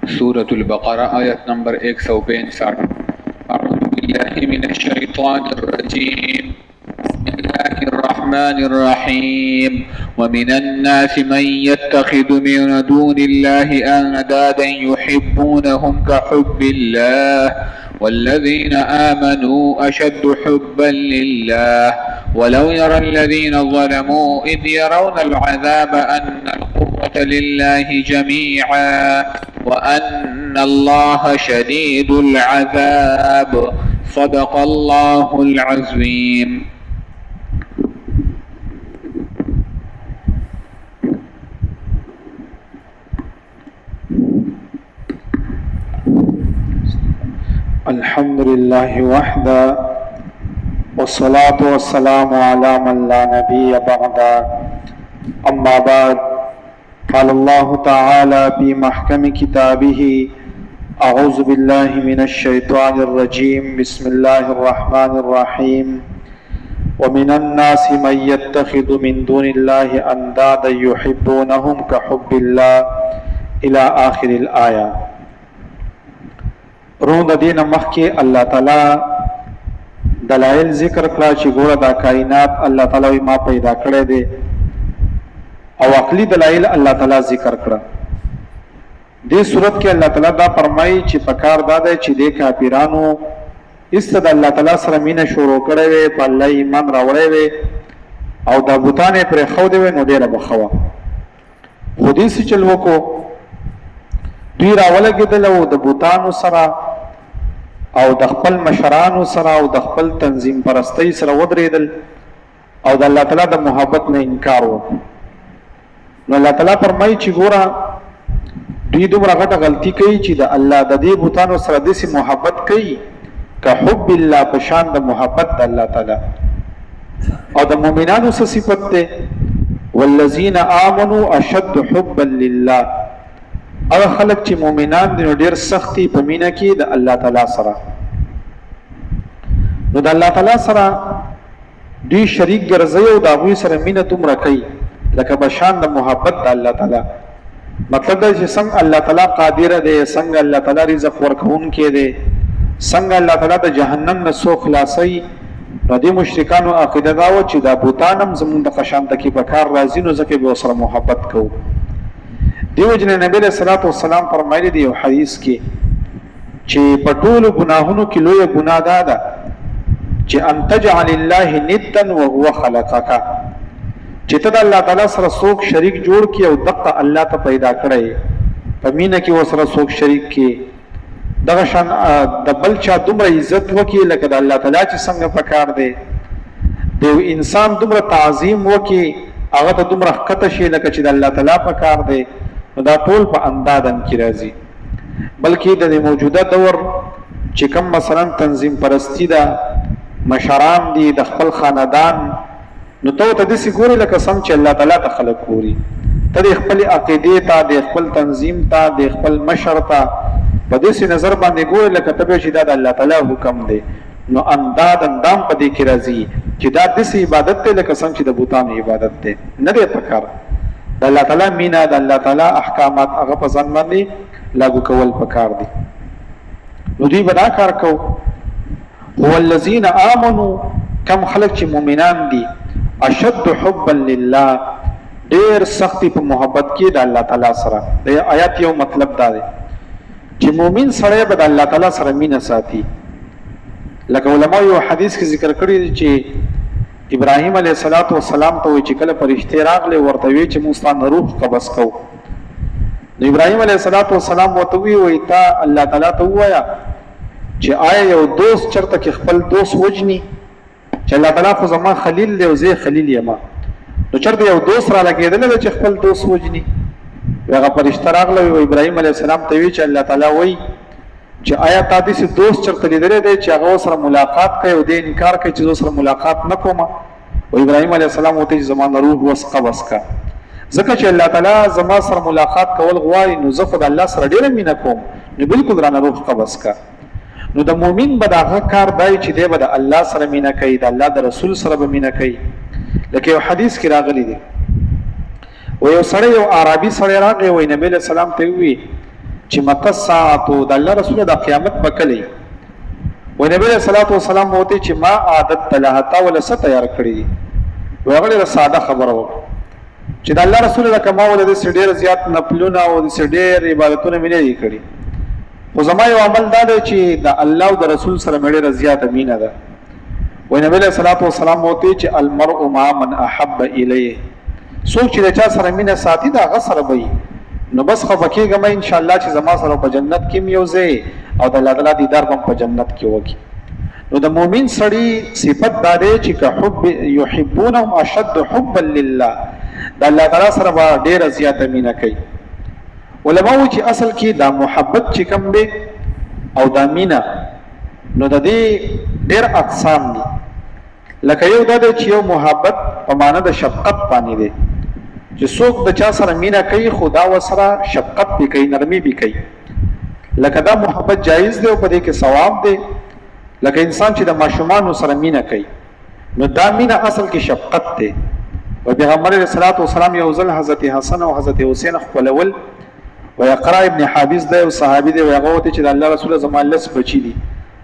सूरत अल-बक़रा आयत नंबर 165। अऊज़ु बिल्लाहि मिनश्शैतानिर्रजीम। बिस्मिल्लाहिर्रहमानिर्रहीम। व मिनन्नासि मन यत्तखिज़ु मिन दूनिल्लाहि अंदादन युहिब्बूनहुम कहुब्बिल्लाह वल्लज़ीन आमनू अशद्दु हुब्बन लिल्लाह वलौ यरल्लज़ीन ज़लमू इज़ यरौनल अज़ाब अन्नल क़ुव्वता लिल्लाहि जमीअन वअन्नल्लाह शदीदुल अज़ाब। सदक़ल्लाहुल अज़ीम। अल्हम्दुलिल्लाहि वहदा वस्सलातु वस्सलामु अला मन ला नबिय्य बअदा। अम्मा बाद क़ाल अल्लाहु तआला फी महकमि किताबिही अऊज़ु बिल्लाहि मिनश्शैतानिर रजीम। बिस्मिल्लाहिर रहमानिर रहीम। व मिनन्नासि मन यत्तखिज़ु मिन दूनिल्लाहि अंदादन युहिब्बूनहुम कहुब्बिल्लाह इला आखिरिल आया। रों د دین مخکې الله تعالی دلایل ذکر کړه چې ګوره دا کائنات الله تعالی ما پیدا کړی دی، او عقلی دلایل الله تعالی ذکر کړه. دې صورت کې الله تعالی دا فرمایي چې پکار دا دی چې د کافرانو است د الله تعالی سره مینه شروع کړی وي، په الله ایمان راوړی وي او دا بوتانې پرې ښودې وي، نو ډېره بخوه خو دې څه چل وکړو، دوی راولګېدل او د بوتانو سره او د خپل مشرانو سره او د خپل تنظیم پرستی سره ودرېدل او د الله تعالی د محبت نه انکار وکړ. نو الله تعالی فرمایي چې ګوره دوی دومره غټه غلطي کوي چې د الله د دې بوتانو سره داسې محبت کوي که حب الله، په شان د محبت د الله تعالی. او د مؤمنانو څه صفت ده؟ والذین آمنوا اشد حبا لله. هغه خلک چې مؤمنان دي نو ډېر سختي په مینه کې د الله تعالی سره. نو د الله تعالی سره دوی شریک ګرځي او د هغوی سره مینه دومره کوي لکه په شان د محبت د الله تعالی. مطلب دا چې څنګه الله تعالی قادر دی، څنګه الله تعالی رزق ورکوونکی دی، څنګه الله تعالی د جهنم نه څوک خلاصوي. نو دې مشرکانو عقیده دا وه چې دا بوتان هم زمونږ د قشانته کې په کار راځي، نو ځکه به ورسره محبت کوو. دیو جن نبی علیہ الصلوۃ والسلام فرمایلی دی یو حدیث کې چې په ټولو ګناهونو کې لویه ګناه دا ده چې ان تجعل الله ندا وهو خلقك، چې ته د الله تعالی سره څوک شریک جوړ کړي او دغه الله ته پیدا کړی په مینه کې وسره څوک شریک کړي، دغه شان د بل چا دومره عزت وکړي لکه د الله تعالی چې څنګه پکار دی، د انسان دومره تعظیم وکړي هغه ته دومره ښکته شي لکه چې د الله تعالی پکار دی. دا ټول په اندادن کې راځي. بلکې د موجوده دور چې کوم مثلا تنظیم پرستی ده، مشران دي د خپل خاندان، نو ته داسې ګوري لکه سم چې الله تعالی ته خلک ګوري. ته د خپل عقیدې ته، د خپل تنظیم ته، د خپل مشر ته په داسې نظر باندې ګوري لکه ته به چې دا د الله تعالی حکم دی. نو اندادن دام په دې کې راځي چې دا داسې عبادت دی لکه سم چې د بوتانو عبادت دی. نه دی پکار د الله تعالی مینا، د الله تعالی احکامات هغه په ځان باندې لاګو کول پکار دي. نو دوی به دا کار کو. هو الذین آمنوا، کم خلق چې مؤمنان دي، اشد حبا لله، ډیر سختی په محبت کې د الله تعالی سره. د آیات یو مطلب دا دی چې مؤمن سره به د الله تعالی سره مینه ساتي. لکه علماء یو حدیث کې ذکر کړی دی چې ابراهیم علیه السلام ته وی چې کله فرشتي راغله ورته وی چې موږ ستاسو روح قبض کوو. نو ابراهیم علیه السلام ورته وی تا الله تعالی ته وایا چې آیا یو دوست چرته کې خپل دوست وجني، چې الله تعالی خو زما خلیل دی او زه خلیل یم، نو چرته یو دوست را لګیدل چې خپل دوست وجني. هغه فرشتي راغله وی ابراهیم علیه السلام ته وی چې الله تعالی وی چې آیا تا دې دوست چرته لیدلې دی چې هغه سره ملاقات کوي او دې انکار کوي چې زه سره ملاقات نه کوم؟ او ابراهیم علیه السلام وته چې زما روح وس قبض کا، ځکه چې الله تعالی زما سره ملاقات کول غواړي، نو زه خو د الله سره ډېره مینه کوم، نو بالکل رانه روح قبض کا. نو د مؤمن به دغه کار دی چې دی به د الله سره مینه کوي، د الله د رسول سره به مینه کوي. لکه یو حدیث کې راغلی دی و یو سړی یو عربي سړی راغی و نبی له سلام ته وی چې مت الساعه د الله رسول د قیامت بکلی و نبی صلی الله علیه وسلم وته چې ما عادت لها تا ولا ست تیار کړی وغړي ساده خبره و چې د الله رسول د کما ول د سډیر زیات نفلونه او د سډیر عبادتونه ملي کړی خو زما یو عمل دا دی چې د الله او د رسول سره مړي زیات مینه ده و نبی صلی الله علیه وسلم وته چې المرء مع من احب الیه څوک چې د چا سره مینه ساتي دا غسر وي نو بس خو فکیږم ان شاء الله چې زما سره په جنت کې میوځي او د الله تعالی دیدار په جنت کې وږي نو د مؤمن سړی صفت دا دی چې که حب يحبونهم اشد حبا لله د الله تعالی سره ډیر زیات مینه کوي علماء چې اصل کې دا محبت چې کوم دی او دا مینه نو د دې ډیر اقسام دي لکه یو دا دی چې یو محبت په معنی د شفقت باندې دی چې څوک د چا سره مینه کوي خدا وسره شفقت به کوي نرمي به کوي لکه دا محبت جایز دی او په دې کې ثواب دی لکه انسان چې د ماشومان سره مینه کوي نو دا مینه اصل کې شفقت دی او پیغمبر علیه الصلاۃ والسلام یو ځل حضرت حسن او حضرت حسین خپلول و اقرا ابن حابس دی او صحابي دی او هغه ته چې د الله رسول زمان لس بچی دي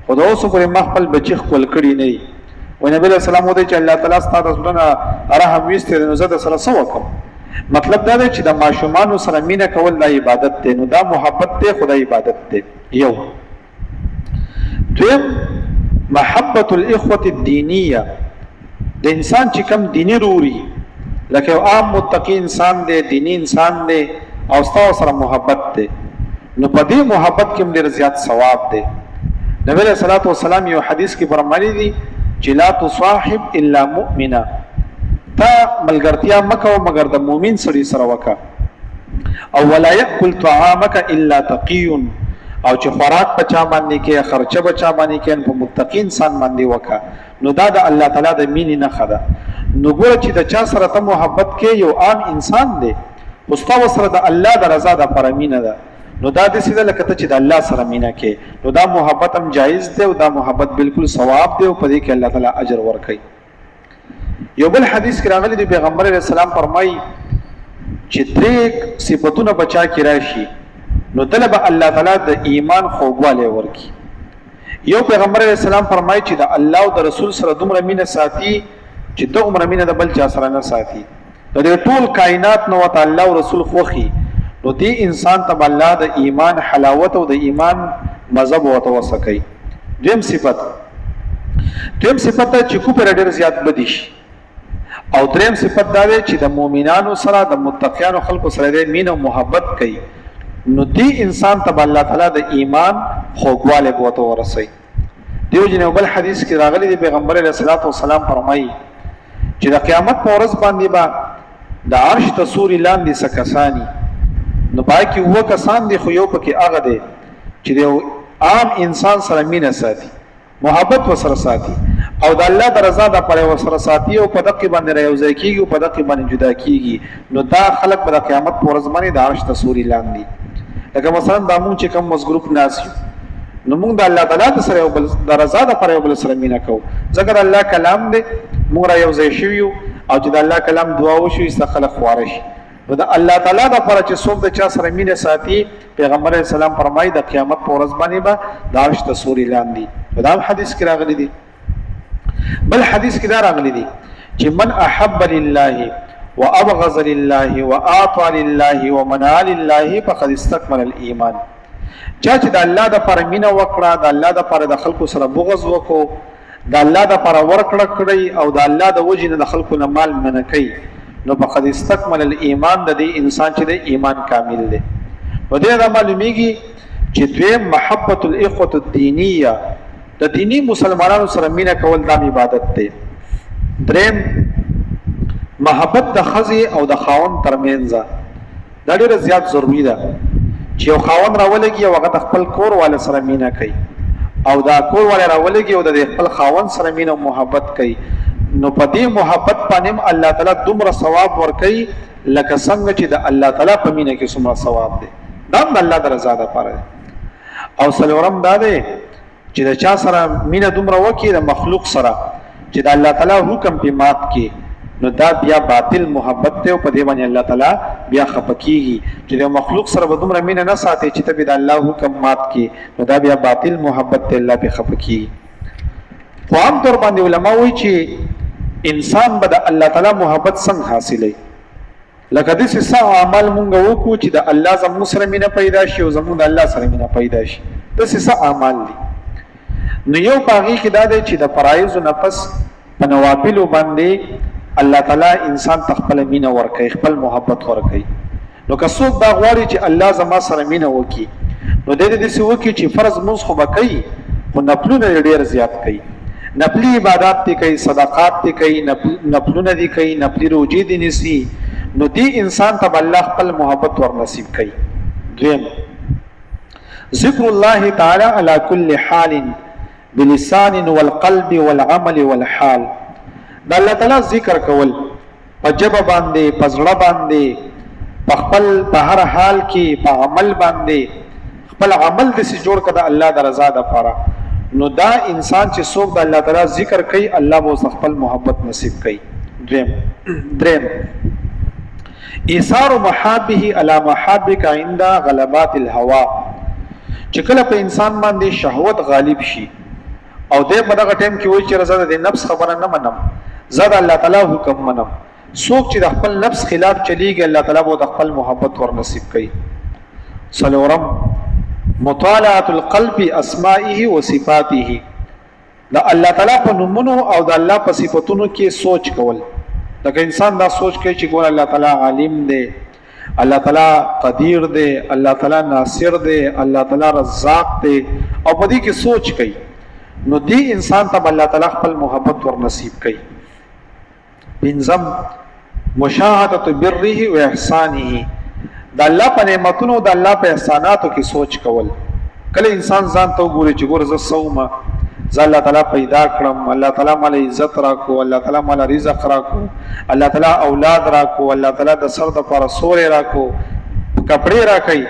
خدا اوس پر مخبل بچی خپل کړي نه و نبی له سلام وته چې الله تعالی ستاسو رسولنا رحم ويسته نو زده سره سو کوم مطلب دا دی چې د ماشومان سره مینه کول د عبادت دی نو دا محبت دی خدای عبادت دی یو دویم محبت الاخوه الدینیه د انسان چې کم دینی روري لکه عام متقی انسان دی دینی انسان دی او ستاسو سره محبت دی نو په دې محبت کې ډېر زیات ثواب دی نبی صلی الله علیه وسلم یو حدیث کې فرمایلی دی چې لا تصاحب الا مؤمنا تا ملګرتیا مکو مگر د مؤمن سړي سره وکا او ولا یاکل طعامک الا تقی او چې خوراک پچا باندې کې خرچه بچا باندې کې په متقی انسان باندې وکا نو دا د الله تعالی د مینې نه خدا نو ګوره چې د چا سره ته محبت کې یو عام انسان دی مستوى سره د الله د رضا د پر مینه ده نو دا د سیده لکه ته چې د الله سره مینه کې نو دا محبت هم جایز دی او دا محبت بالکل ثواب دی او په دې کې الله تعالی اجر ورکړي یو بل حدیث کې راغلی دی پیغمبر علیه السلام فرمایي چې درې صفاتونه بچا کې راشي نو طلب الله تعالی د ایمان خوږوالی ورکړي یو پیغمبر علیه السلام فرمایي چې د الله او د رسول سره دومره مینه ساتي چې د عمر مینه د بل چا سره نه ساتي د ټول کائنات نو تعالی او رسول خوخي نو دې انسان ته الله د ایمان حلاوت او د ایمان مذهب او توسکي دیم صفت چې کو پر ډېر زیات بدیش او دریم صفت دا دی چې د مؤمنانو سره د متقینو خلکو سره د مین او محبت کوي نو دې انسان ته الله تعالی د ایمان خوږواله بوته ورسي دیو جن بل حدیث کې راغلی دی پیغمبر علیه الصلاۃ والسلام فرمایي چې د قیامت په ورځ باندې با د عرش تصور لاندې سکسانی نو پای کې وو کسان دي خو یو پکې هغه دی چې د عام انسان سره مینه ساتي محبت وسره ساتي او د الله د رضا د پر وسره ساتي او په دقه باندې راوځي کیږي او په دقه باندې جدا کیږي نو دا خلق په قیامت پر ورځ باندې د عرش تصور لاندې لکه مثلا د مونږ چې کوم مزګروپ ناس نو مونږ د الله تعالی سره او د رضا د پر بل سره مینه کوو ځکه الله کلام دی مونږ راوځي شو او چې د الله کلام دعا وشي استخلق خوارش نو د الله تعالی د پر چې څوک د چا سره مینه ساتي پیغمبر اسلام فرمایي د قیامت پر ورځ باندې به د عرش تصور لاندې دا حدیث کې راغلی دی بل حدیث کې دا راغلی دی چې من احب لله وابغض لله واعطى لله ومنع لله فقد استكمل الايمان چا چې د الله د پر مینه وکړه د الله د پر د خلکو سره بغض وکړو د الله د پر ورکړه کړی او د الله د وجنه د خلکو نه مال منه کوي نو فقد استكمل الايمان د دې انسان چې د ایمان کامل دی و دې دا معلومیږي چې دوی محبت الاخوه الدینیه د دینی مسلمانانو سره مینه کول د عبادت دی دریم محبت د خزي او د خاون ترمنځ دا ډیره زیات ضروری ده چې یو خاون راولږي او هغه خپل کور والے سره مینه کوي او دا کور والے راولږي او د خپل خاون سره مینه او محبت کوي نو په دې محبت باندې الله تعالی دومره ثواب ورکوي لکه څنګه چې د الله تعالی په مینه کې څومره ثواب دی دا د الله د رضا لپاره او سلورم دا دی چې د چا سره مینه دومره وکړي د مخلوق سره چې د الله تعالی حکم په مات کې نو دا بیا باطل محبت ته په دې باندې الله تعالی بیا خپکیږي چې د مخلوق سره به دومره مینه نه ساتي چې ته به د الله حکم مات کې، نو دا بیا باطل محبت ته الله په خپکیږي. خو عام طور باندې علما وایي چې انسان به د الله تعالی محبت څنګه حاصلوي؟ لکه داسې څه عمل مونږ وکړو چې د الله زموږ سره مینه پیدا شي او زموږ د الله سره مینه پیدا شي، داسې څه اعمال دي. نو یو په هغې کې دا دی چې د فرایضو نه پس په نوافلو باندې الله تعالی انسان ته خپله مینه ورکوي، خپل محبت ورکوي. نو که څوک دا غواړي چې الله زما سره مینه وکړي، نو دی داسې وکړي چې فرض مونځ خو به کوي خو نفلونه یې ډېر زیات کوي، نفلي عبادات دې کوي، صدقات دې کوي، نفلونه دې کوي، نفلي روجې دې نیسي، نو دی انسان ته الله خپل محبت ور نصیب کوي. دویم ذکر الله تعالی علی کل حال بلسان والقلب والعمل والحال. د الله تعالی ذکر کول په ژبه باندې، په زړه باندې، په خپل په هر حال کې، په عمل باندې خپل عمل داسې جوړ کړه د الله د رضا دپاره، نو دا انسان چې څوک د الله تعالی ذکر کوي الله به خپل محبت نصیب کوي. دریم ایثار محابه علی محابک عند غلبات الهوا. چې کله په انسان باندې شهوت غالب شي او دې په دغه ټیم کې وایي چې رضا د نفس خبره نه منم، زه د الله تعالی حکم منم، څوک چې د خپل نفس خلاف چلیږي الله تعالی به د خپل محبت ور نصیب کوي. څلورم مطالعه القلب اسمائه و صفاته. د الله تعالی په نومونو او د الله په صفاتونو کې سوچ کول. لکه انسان دا سوچ کوي چې ګور الله تعالی عالم دی، الله تعالی قدیر دی، الله تعالی ناصر دی، الله تعالی رزاق دی، او په دې کې سوچ کوي، نو دی انسان ته الله تعالی خپل محبت ور نصیب کوي. پنځم مشاهده بره و احسانه. د الله په نعمتونو د الله په احساناتو کې سوچ کول. کله انسان ځان ته وګوري چې ګور زه سوما، زه الله تعالی پیدا کړم، الله تعالی مال عزت راکو، الله تعالی مال رزق راکو، الله تعالی اولاد راکو، الله تعالی د سر د پر سورې راکو، کپڑے راکړي.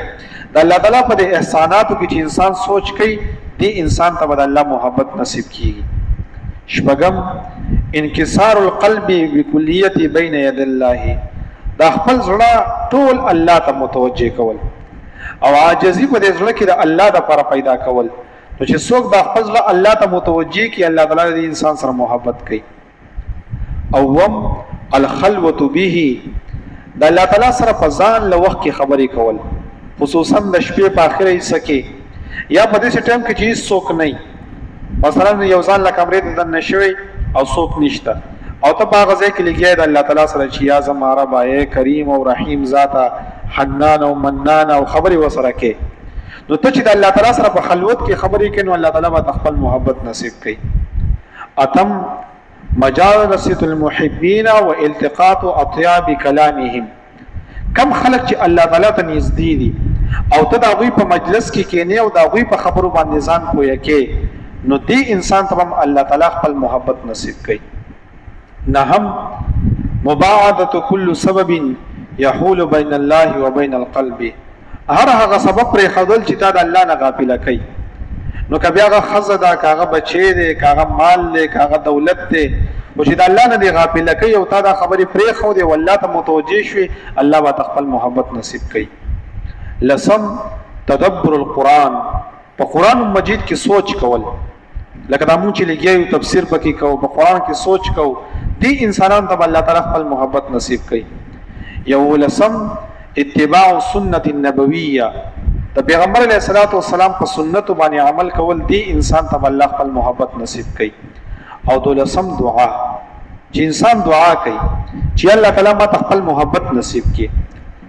د الله تعالی په احساناتو کې چې انسان سوچ کوي دی انسان ته د الله محبت نصیب کیږي. شپږم انکسار القلب بکلیت بین ید الله. دا خپل زړه ټول الله ته متوجه کول او عاجزی په دې زړه کې د الله د لپاره پیدا کول. نو چې څوک دا خپل زړه الله ته متوجه کی الله تعالی د انسان سره محبت کوي. اوم الخلوه به. د الله تعالی سره په ځان له وخت کې خبرې کول، خصوصا د شپې په اخره حصہ کې یا په دې ټیم کې چې څوک نه، مثلا یو ځان له کمرې ته دننه شوی او څوک نشته او ته په هغه ځای کې لګیا د الله تعالی سره چې یا زما رب ای کریم او رحیم ذاته حنان او منان او خبرې وسره کې، نو ته چې د الله تعالی سره په خلوت کې خبرې کوي نو الله تعالی به خپل محبت نصیب کوي. اتم مجالسه المحبین والتقاط اطياب کلامهم. کم خلق چې الله تعالی ته نږدې دي او ته د هغوی په مجلس کې کېنې او د هغوی په خبرو باندې ځان پوهه کې، نو دې انسان ته هم الله تعالی خپل محبت نصیب کوي. نهم مباعدة كل سبب يحول بين الله وبين القلب. هر هغه سبب پر خدل چې تا د الله نه غافل کوي، نو کبي هغه خزه دا کاغه بچي دي، کاغه مال دي، کاغه دولت دي، او چې د الله نه دی غافل کوي او تا دا خبرې پرې خو دی والله ته متوجه شوي، الله به خپل محبت نصیب کوي. لسم تدبر القرآن. په قرآن مجید کې سوچ کول، لکه دا مونږ چې لګیو تفسیر پکې کوو، په قرآن کې سوچ کوو، دی انسانان ته الله تعالی خپل محبت نصیب کوي. یو لسم اتباع سنت النبویہ. د پیغمبر علیه الصلاۃ والسلام په سنت باندې عمل کول دی انسان ته الله خپل محبت نصیب کوي. او دولسم دعا، چې انسان دعا کوي چې الله تعالی ما خپل محبت نصیب کړي.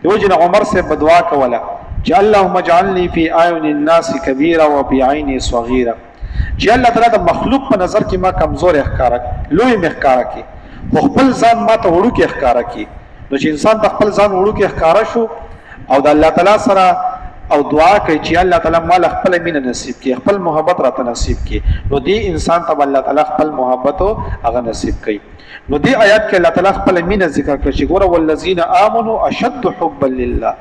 دیو جن عمر سے بدعا کوله چې اللهم اجعلني في اعين الناس كبيرا وفي عيني صغيرا. چې الله تعالی د مخلوق په نظر کې ما کمزور ښکارا لوی ښکارا کی، خو خپل ځان ما ته وړو کې ښکارا کی. نو چې انسان د خپل ځان وړو کې ښکارا شو او د الله تعالی سره او دعا کوي چې الله تعالی مال خپل مینه نصیب کړي، خپل محبت راته نصیب کړي، نو دی انسان ته الله تعالی خپل محبت او هغه نصیب کوي. نو دی آیات کې الله تعالی خپل مینه ذکر کړي چې ګوره والذین آمنوا اشد حبا لله.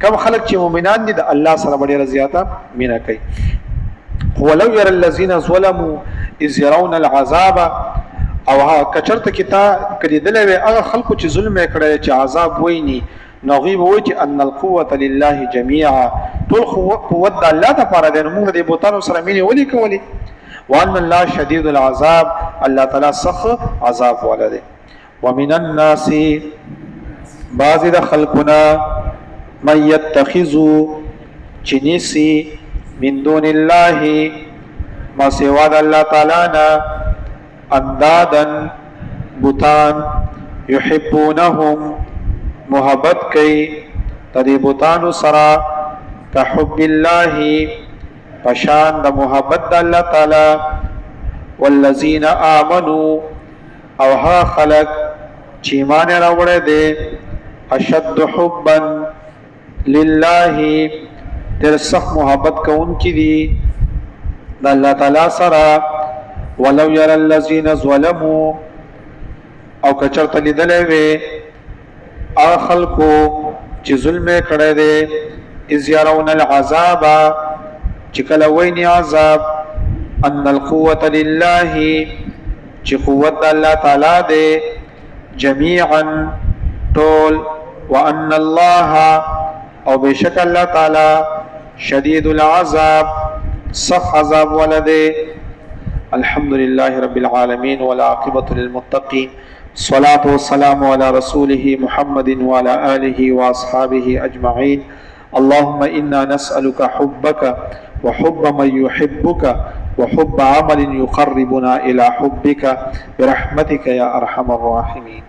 کوم خلک چې مؤمنان دي د الله سره ډېره زیاته مینه کوي. ولو ير الذين ظلموا اذ يرون العذاب. او ها کچرته کتا کلیدلې وي هغه خلکو چې ظلم یې کړی چې عذاب ویني نو غیب وای چې ان القوه لله جميعا ټول قوت د الله لپاره دی. موږ د بوتانو سره مینه ولي کولی وان الله شدید العذاب الله تعالی سخت عذاب ولده. ومن الناس بعض د خلقنا من يتخذو چنيسي من دون الله ما سوا د الله تعالی نه اندادن بوتان يحبونهم محبت کوي تدې بوتانو سره كحب الله پشان د محبت د الله تعالی. والذین آمنوا او ها خلق چې ایمان راوړی دی اشد حبا لله تر سخت محبت کوونکي دي د الله تعالی سره. ولو يرى الذين ظلموا او کچرته لیدلې وي هغه خلکو چې ظلم یې کړی دی اذ يرون العذاب چې کله ویني عذاب ان القوة لله چې قوت الله تعالی دی جميعا ټول وان الله او بشک الله تعالی شدید العذاب سخت عذاب ولده. الحمد لله رب العالمين والعاقبة للمتقين الصلاة والسلام على رسوله محمد وعلى آله وأصحابه أجمعين. اللهم إنا نسألك حبك وحب من يحبك وحب عمل يقربنا إلى حبك برحمتك يا أرحم الراحمين.